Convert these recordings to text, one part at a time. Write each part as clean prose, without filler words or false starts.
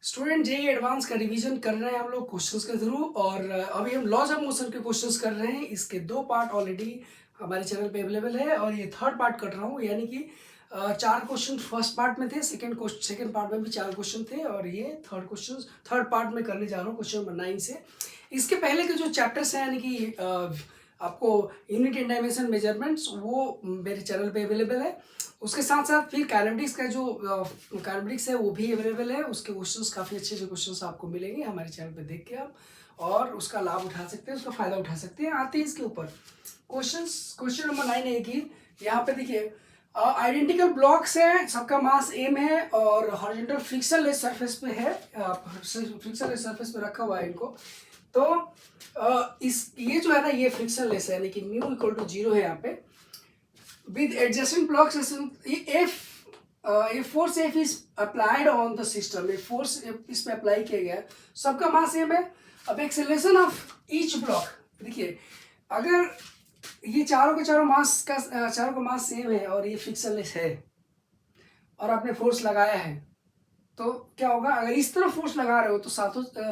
Student JEE advance का revision कर रहे हैं हम लोग क्वेश्चंस के थ्रू। और अभी हम लॉज ऑफ मोशन के क्वेश्चंस कर रहे हैं। इसके 2 पार्ट ऑलरेडी हमारे चैनल पे अवेलेबल है और ये थर्ड पार्ट कर रहा हूँ, यानी कि 4 क्वेश्चन फर्स्ट पार्ट में थे, सेकंड पार्ट में भी 4 क्वेश्चन थे और ये थर्ड पार्ट में करने जा रहा हूँ क्वेश्चन नंबर 9 से। इसके पहले के जो चैप्टर्स हैं, यानी कि आपको यूनिट एंड डायमेंशन मेजरमेंट्स, वो मेरे चैनल पे अवेलेबल है। उसके साथ साथ फिर कैलोमेट्रिक्स का जो कैलोमेट्रिक्स है वो भी अवेलेबल है। उसके क्वेश्चंस काफ़ी अच्छे अच्छे क्वेश्चंस आपको मिलेंगे हमारे चैनल पे देख के आप, और उसका लाभ उठा सकते हैं, उसका फ़ायदा उठा सकते हैं। आते हैं इसके ऊपर क्वेश्चन नंबर 9 है कि यहाँ पे देखिए आइडेंटिकल ब्लॉक्स हैं, सबका मास एम है और हॉरिजॉन्टल फ्रिक्शनलेस सरफेस पे है, फ्रिक्शनलेस सरफेस पे रखा हुआ है इनको। तो इस ये जो है ना, ये फ्रिक्शनलेस है, यानी कि म्यू इक्वल टू 0 है यहाँ पे। with adjacent blocks if force F is applied on the system, if force इस पे अप्लाई किया गया, सबका मास सेम है। अब एक्सेलरेशन ऑफ ईच ब्लॉक, देखिए अगर ये चारों का मास सेम है और ये फ्रिक्शनलेस है और आपने फोर्स लगाया है, तो क्या होगा? अगर इस तरफ फोर्स लगा रहे हो तो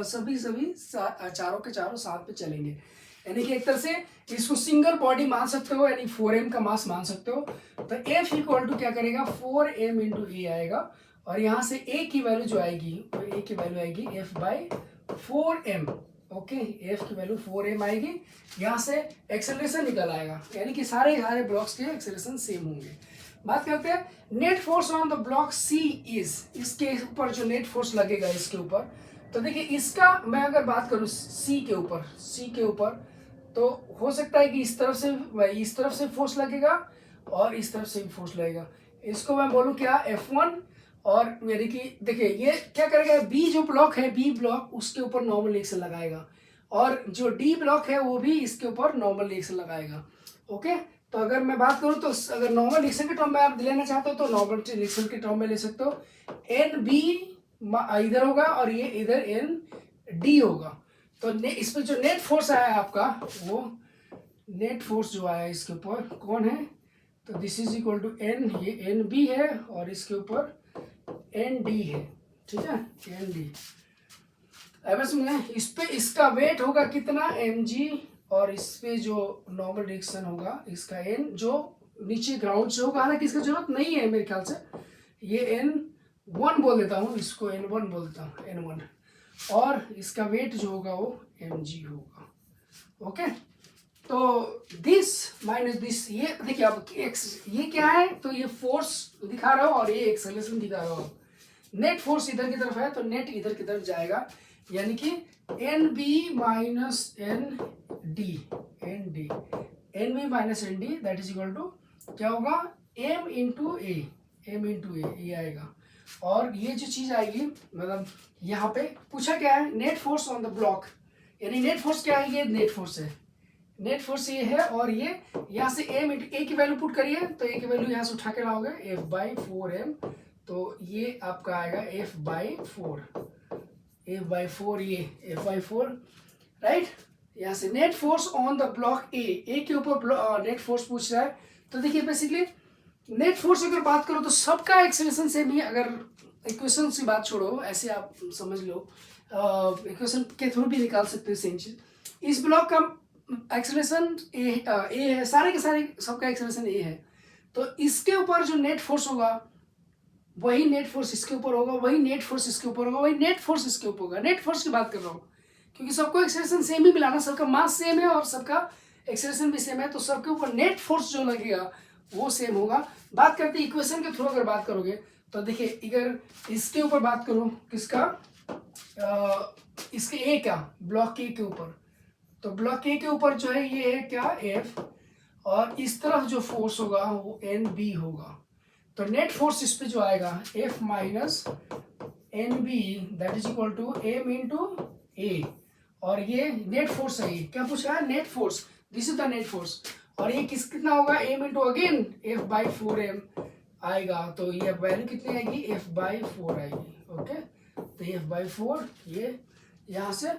सभी चारों के चारों साथ पे चलेंगे, यानी कि एक तरह से इसको सिंगल बॉडी मान सकते हो, यानी 4m का मास मान सकते हो। तो F इक्वल टू क्या करेगा, 4m इंटू ए आएगा, और यहाँ से A की वैल्यू जो आएगी, तो A की वैल्यू आएगी F by 4m। Okay, F की वैल्यू 4m आएगी। यहाँ से एक्सेलरेशन निकल आएगा, यानी कि सारे ब्लॉक्स के एक्सेलरेशन सेम होंगे। बात करते हैं net force on the block C is, इसके ऊपर जो नेट फोर्स लगेगा इसके ऊपर, तो देखिए इसका मैं अगर बात करूँ सी के ऊपर, तो हो सकता है कि इस तरफ से फोर्स लगेगा और इस तरफ से भी फोर्स लगेगा। इसको मैं बोलूँ क्या, F1। और यानी कि देखिए ये क्या करेगा, बी जो ब्लॉक है, बी ब्लॉक उसके ऊपर नॉर्मल रिएक्शन लगाएगा, और जो डी ब्लॉक है वो भी इसके ऊपर नॉर्मल रिएक्शन लगाएगा। ओके, तो अगर मैं बात करूँ तो अगर नॉर्मल रिएक्शन के टर्म में आप लेना चाहते हो तो नॉर्मल रिएक्शन के टर्म में ले सकते हो। एन बी इधर होगा और ये इधर एन डी होगा। तो इस पर जो नेट फोर्स आया है आपका, वो नेट फोर्स जो आया है इसके ऊपर कौन है, तो this is equal to N, ये एन बी है और इसके ऊपर एन डी है, ठीक है, एन डी। अब इसमें इस पे इसका वेट होगा कितना, एम जी, और इस पे जो नॉर्मल रिएक्शन होगा इसका एन, जो नीचे ग्राउंड से होगा, हालांकि इसका जरूरत नहीं है मेरे ख्याल से, ये N1 बोल देता हूँ, इसको N1 बोल देता हूँ, N1, और इसका वेट जो होगा वो mg होगा। ओके, तो दिस माइनस दिस, ये देखिए अब ये क्या है, तो ये फोर्स दिखा रहा हो और ये एक्सेलरेशन दिखा रहा हो। नेट फोर्स इधर की तरफ है तो नेट इधर की तरफ जाएगा, यानी कि N B minus N D, N B minus N D that is equal to क्या होगा, एम इंटू ए, ये आएगा। और ये जो चीज आएगी, मतलब यहाँ पे पूछा क्या है, net force on the block, यानी नेट फोर्स क्या है, ये नेट फोर्स है, नेट फोर्स ये है, और ये यहाँ से एम इंटू ए की वैल्यू पुट करिए, तो ए की वैल्यू यहाँ से उठा के लाओगे एफ बाई 4m, तो ये आपका आएगा एफ बाई 4, ये एफ बाई 4, राइट। यहाँ से net force on the block ए के ऊपर नेट फोर्स पूछ रहा है। तो देखिए बेसिकली नेट फोर्स अगर बात करो तो सबका एक्सेलरेशन सेम ही, अगर इक्वेशन की बात छोड़ो, ऐसे आप समझ लो, इक्वेशन के थ्रू भी निकाल सकते हो सेम चीज। इस ब्लॉक का एक्सेलरेशन ए है, सारे के सारे सबका एक्सेलरेशन ए है, तो इसके ऊपर जो नेट फोर्स होगा वही नेट फोर्स इसके ऊपर होगा, वही नेट फोर्स इसके ऊपर होगा, वही नेट फोर्स इसके ऊपर होगा। नेट फोर्स की बात कर रहा हूँ क्योंकि सबको एक्सेलरेशन सेम ही मिलाना, सबका मास सेम है और सबका एक्सेलरेशन भी सेम है, तो सबके ऊपर नेट फोर्स जो लगेगा वो सेम होगा। बात करते हैं इक्वेशन के थ्रू, अगर बात करोगे तो देखिए अगर इसके ऊपर बात करो, किसका, इसके ए का, ब्लॉक ए के ऊपर, तो ब्लॉक ए के ऊपर जो है ये है क्या, एफ, और इस तरफ जो फोर्स होगा वो एन बी होगा। तो नेट फोर्स इस पे जो आएगा F minus N B that is equal to M into A, और ये नेट फोर्स है, ये क्या पूछा है, net force, this is the net force, और ये कितना होगा, M into again F by 4m आएगा, तो ये वैल्यू कितनी आएगी, एफ बाई 4 आएगी। ओके, तो एफ बाई 4, ये यहाँ से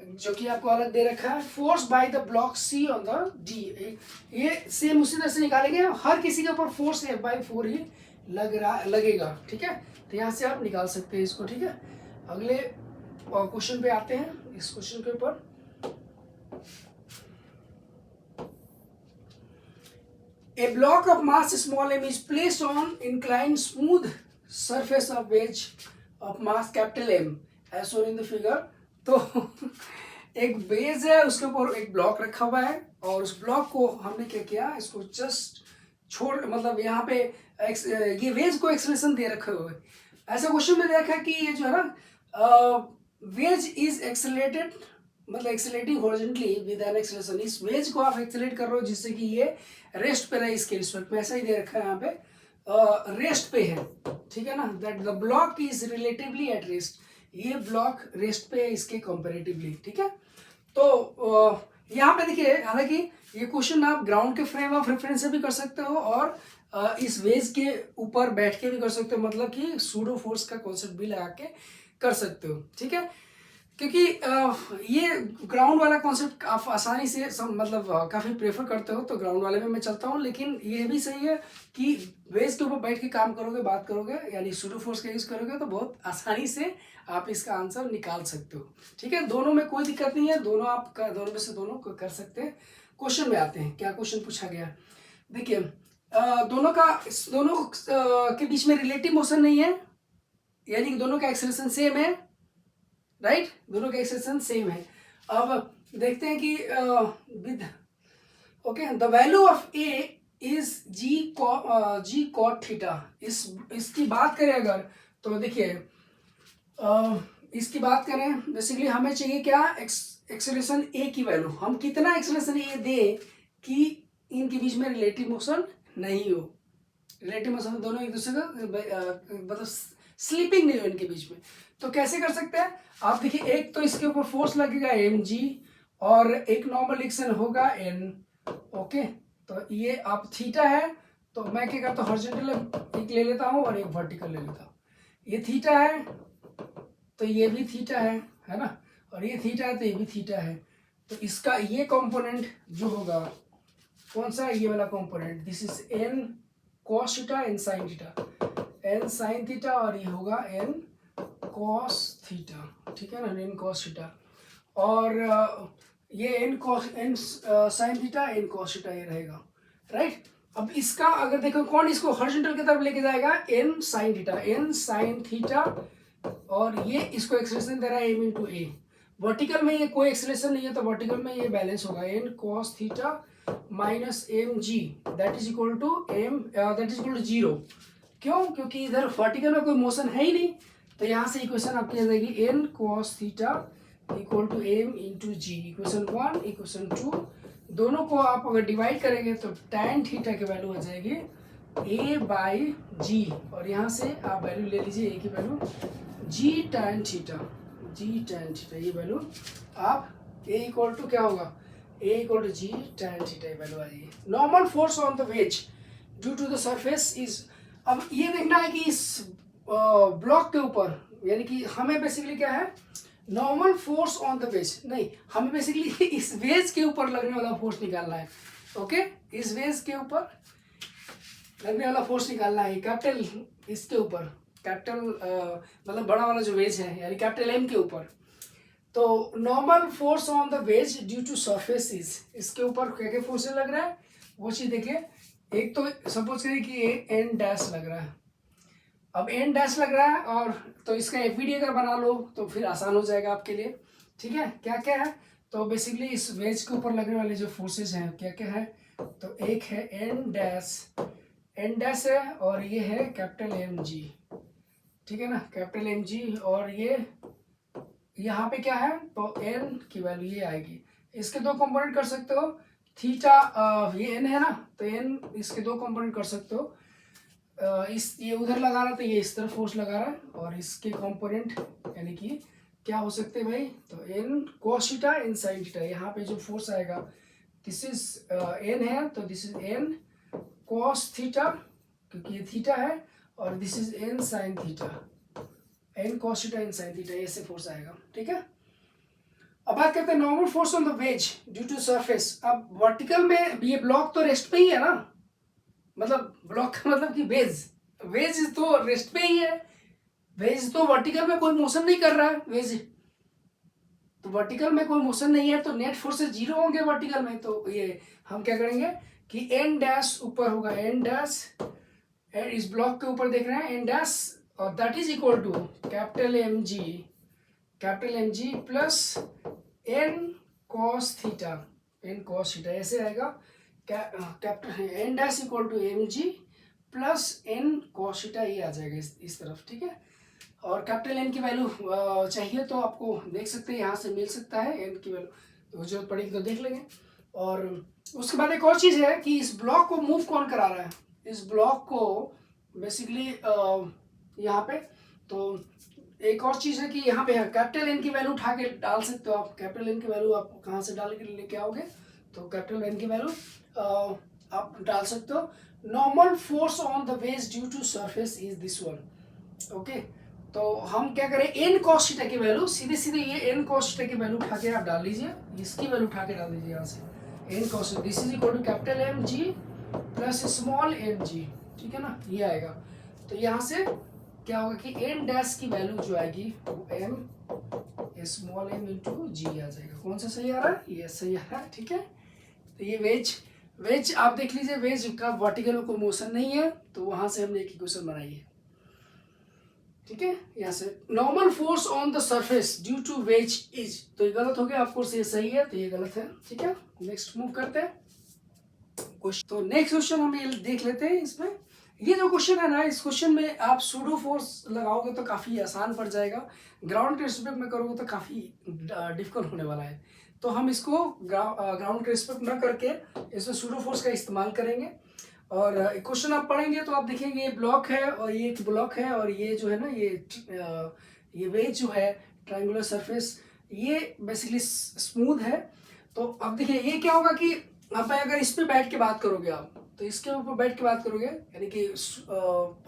जो कि आपको अलग दे रखा है, force by the block C on the D, ये सेम उसी तरह से निकालेंगे, हर किसी के ऊपर फोर्स एफ बाई 4 ही लगेगा, ठीक है। तो यहाँ से आप निकाल सकते हैं इसको, ठीक है। अगले क्वेश्चन पे आते हैं। इस क्वेश्चन के ऊपर A block of mass small m is placed on inclined smooth surface of wedge of mass capital M as shown in the figure। तो एक बेस है, उसके ऊपर एक ब्लॉक रखा हुआ है और उस ब्लॉक को हमने क्या किया, इसको जस्ट छोड़, मतलब यहाँ पे ये वेज को एक्सलेशन दे रखे हुए। ऐसा क्वेश्चन में देखा कि ये जो है ना वेज इज एक्सेलरेटेड, मतलब accelerating horizontally with an acceleration. इस वेज को आप एक्सेलरेट कर रहे हो जिससे कि ये रेस्ट पे रहे इसके रिस्पेक्ट में, ऐसा ही दे रखा है यहाँ पे रेस्ट पे है, ठीक है ना। That the block is relatively at rest, ये ब्लॉक रेस्ट पे है इसके कंपेरेटिवली, ठीक है। तो यहाँ पे देखिए, हालांकि ये क्वेश्चन आप ग्राउंड के फ्रेम ऑफ रेफरेंस से भी कर सकते हो और इस वेज के ऊपर बैठ के भी कर सकते हो, मतलब कि सूडो फोर्स का कॉन्सेप्ट भी लगा के कर सकते हो, ठीक है। क्योंकि ये ग्राउंड वाला कॉन्सेप्ट आप आसानी से मतलब काफ़ी प्रेफर करते हो, तो ग्राउंड वाले में मैं चलता हूँ। लेकिन ये भी सही है कि वेज के ऊपर बैठ के काम करोगे, बात करोगे, यानी सूडो फोर्स का यूज़ करोगे तो बहुत आसानी से आप इसका आंसर निकाल सकते हो, ठीक है। दोनों में कोई दिक्कत नहीं है, दोनों आप दोनों में से दोनों को कर सकते हैं। क्वेश्चन में आते हैं, क्या क्वेश्चन पूछा गया। देखिए दोनों के बीच में रिलेटिव मोशन नहीं है, यानी कि दोनों का एक्सेलरेशन सेम है, राइट, दोनों का एक्सेलरेशन सेम है। अब देखते हैं कि with okay the value of A is G cot theta. इसकी बात करें अगर, तो देखिए इसकी बात करें, बेसिकली हमें चाहिए क्या, एक्सेलरेशन ए की वैल्यू। हम कितना एक्सेलरेशन ए दें कि इनके बीच में रिलेटिव मोशन नहीं हो, रिलेटिव मोशन दोनों एक दूसरे का मतलब स्लीपिंग नहीं हो इनके बीच में। तो कैसे कर सकते हैं आप, देखिए एक तो इसके ऊपर फोर्स लगेगा एम जी और एक नॉर्मल एक्शन होगा एन, ओके। तो ये आप थीटा है, तो मैं क्या करता हूँ, हॉरिजॉन्टल एक ले लेता हूँ और एक वर्टिकल ले लेता हूँ। ये थीटा है तो ये भी थीटा है ना, और ये थीटा है तो ये भी थीटा है। तो इसका ये कंपोनेंट जो होगा, कौन सा, ये वाला component, this is N cos theta N sine theta, N sine theta, और ये होगा एन कॉस थीटा, ठीक है ना, एन कॉस थीटा। और ये N sine theta N cos theta ये रहेगा, राइट। अब इसका अगर देखो कौन इसको हॉरिजॉन्टल की तरफ लेके जाएगा, N sine theta, N sine theta, और ये इसको एक्सेलरेशन दे रहा है एम इंटू ए। वर्टिकल में ये कोई एक्सेलरेशन नहीं है तो वर्टिकल में ये बैलेंस होगा, N cos theta minus M G that is equal to M, that is equal to zero. क्यों, क्योंकि इधर वर्टिकल में कोई मोशन है ही नहीं, तो यहाँ से इक्वेशन आपकी आ जाएगी N cos theta equal to M into G. Equation 1 equation 2 दोनों को आप अगर डिवाइड करेंगे तो टैन थीटा की वैल्यू आ जाएगी ए बाई जी, और यहाँ से आप वैल्यू ले लीजिए ए की value G tan theta, G tan theta, ये वैल्यू आप ए इक्वल टू क्या होगा, A equal to G tan theta, ये वैल्यू आ जाएगी। Normal force on the wedge due to the surface is, अब ये देखना है कि इस ब्लॉक के ऊपर, यानी कि हमें बेसिकली क्या है, normal force on the veg नहीं, हमें बेसिकली इस वेज के ऊपर लगने वाला फोर्स निकालना है, ओके। इस वेज के ऊपर लगने वाला फोर्स निकालना है, कैपिटल इसके ऊपर, कैपिटल मतलब बड़ा वाला जो वेज है, यानी कैपिटल एम के ऊपर। तो normal force on the wedge due to surface is, इसके ऊपर क्या क्या फोर्स लग रहा है वो चीज देखिए। एक तो सपोज करिए कि ये एन डैश लग रहा है, अब एन डैश लग रहा है, और तो इसका एफबीडी अगर बना लो तो फिर आसान हो जाएगा आपके लिए, ठीक है। क्या क्या है, तो बेसिकली इस वेज के ऊपर लगने वाले जो फोर्सेस हैं क्या क्या है, तो एक है एन डैश है, और ये है कैपिटल एम जी, ठीक है ना, कैपिटल एम जी, और ये यहाँ पे क्या है, तो एन की वैल्यू ये आएगी। इसके दो कंपोनेंट कर सकते हो, थीटा ये एन है ना, तो एन इसके दो कंपोनेंट कर सकते हो, इस ये उधर लगा रहा है तो ये इस तरफ फोर्स लगा रहा है, और इसके कंपोनेंट यानी कि क्या हो सकते हैं भाई, तो N cos theta N sine theta, यहाँ पे जो फोर्स आएगा दिस इज एन है, तो this is N cos theta क्योंकि ये थीटा है, और this is N sine theta, N cos theta N sine theta, ऐसे फोर्स आएगा, ठीक है। अब बात करते हैं normal force on the wedge due to surface. अब वर्टिकल में ये ब्लॉक तो रेस्ट पे ही है ना, मतलब ब्लॉक का मतलब कि वेज तो रेस्ट पे ही है, वेज तो वर्टिकल में कोई मोशन नहीं कर रहा है, वेज तो वर्टिकल में कोई मोशन नहीं है, तो नेट फोर्सेस जीरो होंगे वर्टिकल में। तो ये हम क्या करेंगे कि एन डैश ऊपर होगा, एन डैश इस ब्लॉक के ऊपर देख रहे हैं, एन डैश और that is equal to capital M G plus N cos theta, N cos theta ऐसे आएगा। Capital N dash equal to M G plus N cos theta, ये आ जाएगा इस तरफ, ठीक है। और कैपिटल एन की वैल्यू चाहिए तो आपको देख सकते हैं, यहाँ से मिल सकता है एन की वैल्यू, तो जरूरत पड़ेगी तो देख लेंगे। और उसके बाद एक और चीज़ है कि इस ब्लॉक को मूव कौन करा रहा है, इस ब्लॉक को बेसिकली यहाँ पे, तो एक और चीज़ है कि यहाँ पे कैपिटल एन की वैल्यू उठा के डाल सकते हो आप। कैपिटल एन की वैल्यू आप कहाँ से डाल के लेके आओगे, तो कैपिटल एन की वैल्यू आप डाल सकते हो। Normal force on the wedge due to surface is this one, okay. तो हम क्या करें, एन कॉस थीटा की वैल्यू सीधे सीधे ये एन कॉस थीटा की वैल्यू उठा के आप डाल लीजिए, इसकी वैल्यू उठा के डाल दीजिए यहाँ से, N cos this is equal to capital M G plus small M G, ठीक है ना, ये आएगा। तो यहाँ से क्या होगा कि एन डैश की वैल्यू जो आएगी वो एम स्मॉल एम इंटू जी आ जाएगा। कौन सा सही आ रहा है, ये सही आ रहा है, ठीक है। तो ये वेज आप देख लीजिए, वेज का वर्टिकल में कोई मोशन नहीं है, तो वहां से हमने एक इक्वेशन बनाई है, ठीक है। यहाँ से normal force on the surface due to wedge is, तो ये गलत हो गया, ऑफकोर्स ये सही है, तो ये गलत है, ठीक है। नेक्स्ट मूव करते हैं क्वेश्चन। तो नेक्स्ट क्वेश्चन हम ये देख लेते हैं। इसमें ये जो क्वेश्चन है ना, इस क्वेश्चन में आप सूडो फोर्स लगाओगे तो काफ़ी आसान पड़ जाएगा, ग्राउंड के रिस्पेक्ट में करोगे तो काफ़ी डिफिकल्ट होने वाला है। तो हम इसको ग्राउंड के रिस्पेक्ट न करके इसमें सूडो फोर्स का इस्तेमाल करेंगे। और क्वेश्चन आप पढ़ेंगे तो आप देखेंगे ये ब्लॉक है और ये एक ब्लॉक है, और ये जो है ना ये वेज जो है ट्रायंगुलर सरफेस, ये बेसिकली स्मूथ है। तो अब देखिए ये क्या होगा कि आप अगर इस पे बैठ के बात करोगे, आप तो इसके ऊपर बैठ के बात करोगे, यानी कि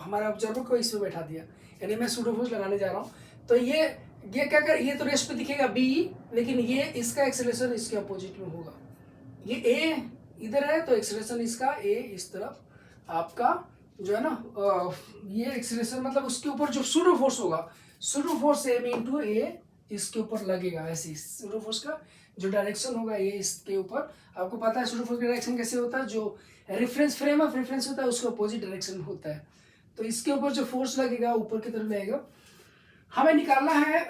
हमारा ऑब्जर्वर को इस पे बैठा दिया, यानी मैं सूडो फोर्स लगाने जा रहा हूँ, तो ये क्या कर, ये तो रेस्ट पे दिखेगा बी, लेकिन ये इसका एक्सेलरेशन इसके अपोजिट में होगा। ये ए इधर है तो एक्सेलरेशन इसका ए इस तरफ आपका जो है ना, ये एक्सेलरेशन मतलब उसके ऊपर जो सूडो फोर्स होगा, सूडो फोर्स एम इंटू ए इसके ऊपर लगेगा। ऐसे सूडो फोर्स का जो डायरेक्शन होगा ये इसके ऊपर, आपको पता है सूडो फोर्स का डायरेक्शन कैसे होता है, जो रेफरेंस फ्रेम ऑफ रेफरेंस होता है उसका अपोजिट डायरेक्शन होता है। तो इसके ऊपर जो फोर्स लगेगा ऊपर की तरफ जाएगा, हमें निकालना है,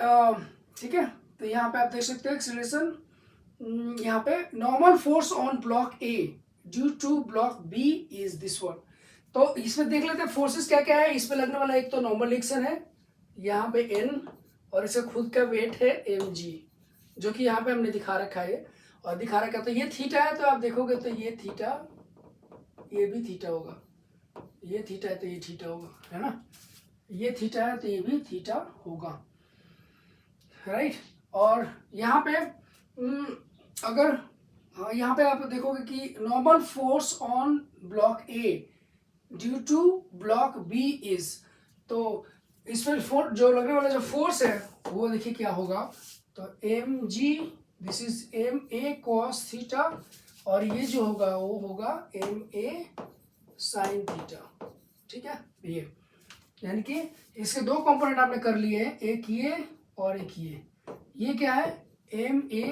ठीक है। तो यहाँ पे आप देख सकते हो एक्सेलरेशन, यहाँ पे normal force on block A due to block B is this one. तो इसमें देख लेते हैं फोर्सेस क्या क्या है। इसमें लगने वाला एक तो नॉर्मल रिएक्शन है, यहाँ पे एन, और इसका खुद का वेट है एम जी, जो कि यहाँ पे हमने दिखा रखा है और दिखा रखा। तो ये थीटा है, तो आप देखोगे तो ये थीटा, ये भी थीटा होगा, ये थीटा है तो ये थीटा होगा, है ना, ये थीटा है तो ये भी थीटा होगा, राइट। और यहाँ पे अगर यहाँ पे आप देखोगे कि normal force on block A due to block B is, तो इसमें जो लगने वाला जो फोर्स है वो देखिए क्या होगा, तो M G this is M A cos theta, और ये जो होगा वो होगा एम ए साइन थीटा, ठीक है। यानी कि इसके दो कंपोनेंट आपने कर लिए हैं, एक ये और एक ये क्या है एम ए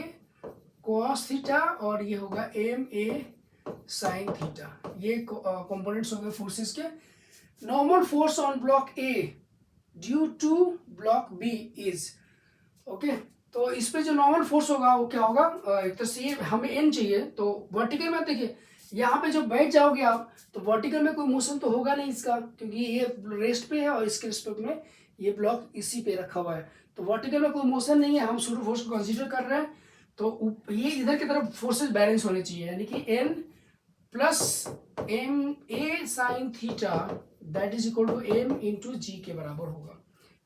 कॉस थीटा, और ये होगा एम ए साइन थीटा, ये कंपोनेंट्स हो गए फोर्सेस के। Normal force on block A due to block B is, okay. तो इस पे जो नॉर्मल फोर्स होगा वो क्या होगा, एक तो सी हमें एन चाहिए, तो वर्टिकल में देखिए यहाँ पे जो बैठ जाओगे आप, तो वर्टिकल में कोई मोशन तो होगा नहीं इसका, क्योंकि ये रेस्ट पे है और इसके रिस्पेक्ट में ये ब्लॉक इसी पे रखा हुआ है, तो वर्टिकल में कोई मोशन नहीं है, हम सूडो फोर्स को कंसीडर कर रहे हैं। तो ये इधर की तरफ फोर्सेस बैलेंस होने चाहिए, यानी कि N plus M A sine theta that is equal to M into G के बराबर होगा,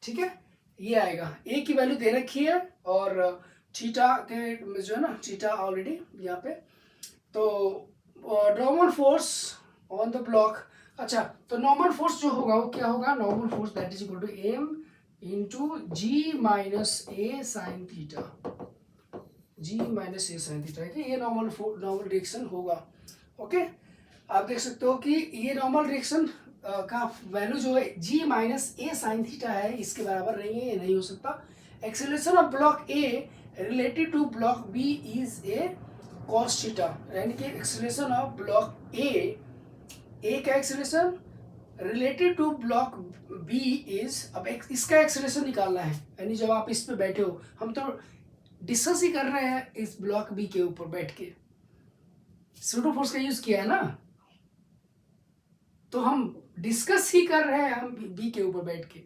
ठीक है। ये आएगा, ए की वैल्यू दे रखी है और थीटा के जो है ना, थीटा ऑलरेडी यहाँ पे। तो normal force on the block, अच्छा, तो नॉर्मल फोर्स जो होगा वो क्या होगा, normal force that is equal to M into G minus A sine theta, G minus A sine theta, ये नॉर्मल रिएक्शन होगा, ओके। आप देख सकते हो कि ये नॉर्मल रिएक्शन का वैल्यू जो है g minus A sine theta है, इसके बराबर नहीं है, ये नहीं हो सकता। Acceleration of block A related to block B is A cos theta, यानी कि एक्सेलरेशन ऑफ ब्लॉक ए का acceleration related to block B is, अब इसका एक्सेलरेशन निकालना है, यानी जब आप इस पे बैठे हो, हम तो डिस्कस ही कर रहे हैं इस ब्लॉक बी के ऊपर बैठ के, सूडो फोर्स का यूज किया है ना, तो हम डिस्कस ही कर रहे हैं हम बी के ऊपर बैठ के,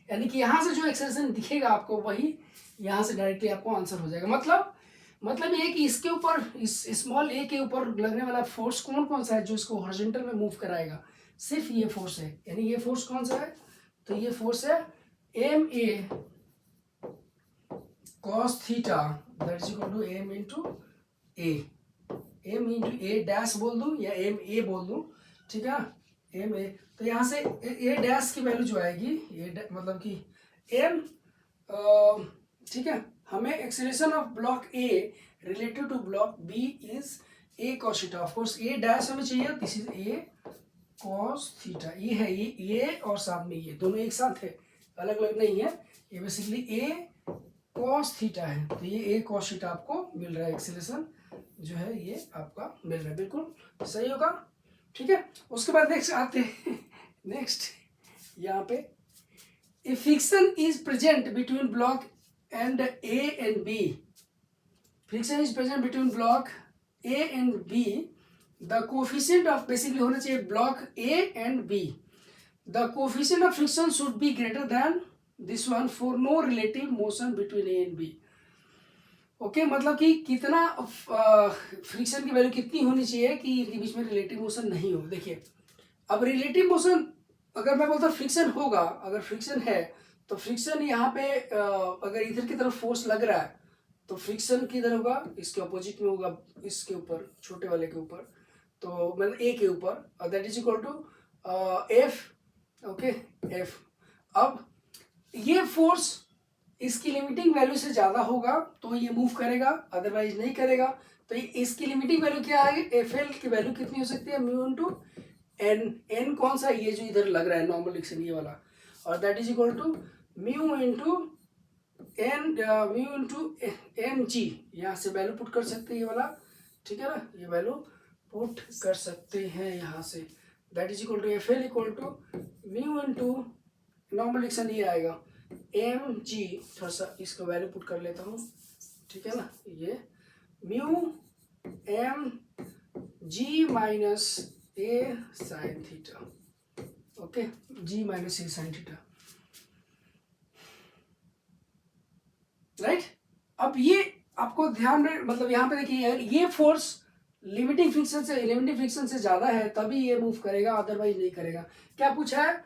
यानी कि यहाँ से जो एक्सेलरेशन दिखेगा आपको वही यहाँ से डायरेक्टली आपको आंसर हो जाएगा। मतलब ये कि इसके ऊपर, इस स्मॉल ए के ऊपर लगने वाला फोर्स कौन कौन सा है जो इसको हॉरिजॉन्टल में मूव कराएगा, सिर्फ ये फोर्स है, यानी ये फोर्स कौन सा है, तो ये फोर्स है M A cos theta, that is equal to M into A dash बोल दूं या एम ए बोल दूं, ठीक है, एम ए, तो यहाँ से ए डैश की वैल्यू जो आएगी, मतलब कि एम, ठीक है, हमें acceleration of block A related to block B is A cos theta, of course A dash हमें चाहिए, this is A cos theta, ये है ये और साथ में ये दोनों एक साथ है, अलग अलग नहीं है, ये बेसिकली ए कॉस थीटा है, तो ये ए कॉस थीटा आपको मिल रहा है, एक्सेलरेशन जो है ये आपका मिल रहा है, बिल्कुल सही होगा, ठीक है। उसके बाद नेक्स्ट आते हैं, नेक्स्ट यहाँ पे, if friction is present between block and A and B, friction is present between block A and B, the coefficient of, basically होना चाहिए block A and B, the coefficient of friction should be greater than this one for no relative motion between A and B. Okay, मतलब कि कितना friction की value कितनी होनी चाहिए कि इनके बीच में रिलेटिव मोशन नहीं हो। देखिए, अब रिलेटिव मोशन अगर मैं बोलता हूँ फ्रिक्शन होगा, अगर फ्रिक्शन है तो फ्रिक्शन यहाँ पे अगर इधर की तरफ फोर्स लग रहा है तो फ्रिक्शन किधर होगा, इसके अपोजिट में होगा, इसके ऊपर, छोटे वाले के ऊपर, तो मतलब ए के ऊपर, that is equal to F, okay F. अब ये फोर्स इसकी लिमिटिंग वैल्यू से ज़्यादा होगा तो ये मूव करेगा, अदरवाइज नहीं करेगा, तो इसकी लिमिटिंग वैल्यू क्या है, एफ एल की वैल्यू कितनी हो सकती है, म्यू इनटू एन, एन कौन सा, ये जो इधर लग रहा है नॉर्मल लिक्शन ये वाला, और that is equal to mu into N, mu into M G, यहाँ से वैल्यू पुट कर सकते हैं ये वाला, ठीक है ना, ये वैल्यू पुट कर सकते हैं यहाँ से, that is equal to F L equal to mu into normal लिक्शन ये आएगा एम जी, थोड़ा सा इसको वैल्यू पुट कर लेता हूँ, ठीक है ना, ये mu M G minus A sine theta, okay, ji minus A sine theta, right. अब ये आपको ध्यान में, मतलब यहाँ पे देखिए ये फोर्स लिमिटिंग फ्रिक्शन से ज्यादा है तभी ये मूव करेगा, अदरवाइज नहीं करेगा। क्या पूछा है,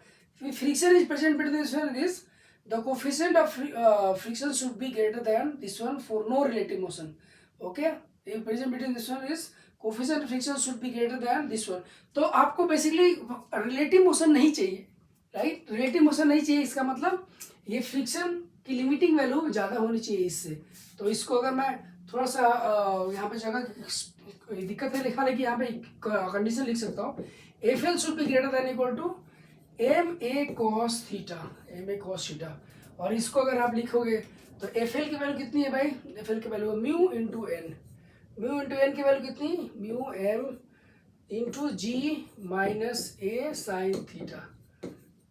friction is present between this, the coefficient of friction should be greater than this one for no relative motion, okay, if present between this one is coefficient of friction should be greater than this one, तो आपको basically relative motion नहीं चाहिए, right, relative motion नहीं चाहिए, इसका मतलब ये friction की लिमिटिंग वैल्यू ज़्यादा होनी चाहिए इससे। तो इसको अगर मैं थोड़ा सा यहाँ पे जगह दिक्कत है लिखा, लेकिन यहाँ पे कंडीशन लिख सकता हूँ, F L should be greater than equal to M A cos theta, M A cos theta, और इसको अगर आप लिखोगे तो एफ एल की वैल्यू कितनी है भाई, एफ एल की value mu into N, mu into N की वैल्यू कितनी, mu M into G minus A sine theta,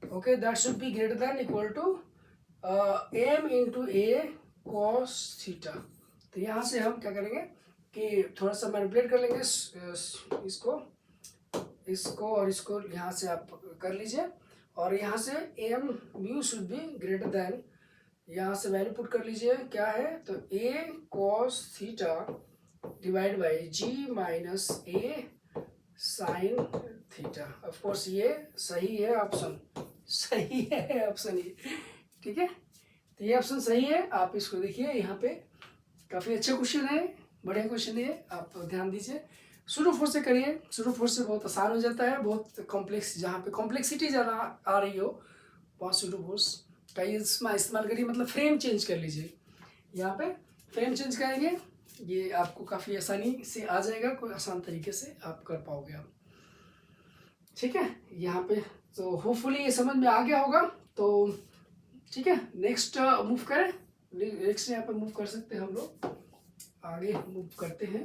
okay, that should be greater than equal to M into A cos theta. तो यहाँ से हम क्या करेंगे कि थोड़ा सा मैनिपुलेट कर लेंगे इसको और इसको यहाँ से आप कर लीजिए, और यहाँ से M mu should be greater than, यहाँ से वैल्यू पुट कर लीजिए, क्या है, तो A cos theta divide by G minus A sine theta. Of course ये सही है ऑप्शन, सही है ऑप्शन ये, ठीक है, तो ये ऑप्शन सही है। आप इसको देखिए, यहाँ पे काफ़ी अच्छा क्वेश्चन है, बढ़िया क्वेश्चन है, आप ध्यान दीजिए। सूडो फोर्स से करिए, सूडो फोर्स से बहुत आसान हो जाता है, बहुत कॉम्प्लेक्स, जहाँ पे कॉम्प्लेक्सिटी ज़्यादा आ रही हो वहाँ सूडो फोर्स का इस्तेमाल करिए, मतलब फ्रेम चेंज कर लीजिए, यहाँ पे फ्रेम चेंज करेंगे, ये आपको काफ़ी आसानी से आ जाएगा, कोई आसान तरीके से आप कर पाओगे आप, ठीक है। यहाँ पे तो होपफुली ये समझ में आ गया होगा। तो ठीक है, नेक्स्ट मूव करें। नेक्स्ट यहाँ पे मूव कर सकते हैं हम लोग, आगे मूव करते हैं।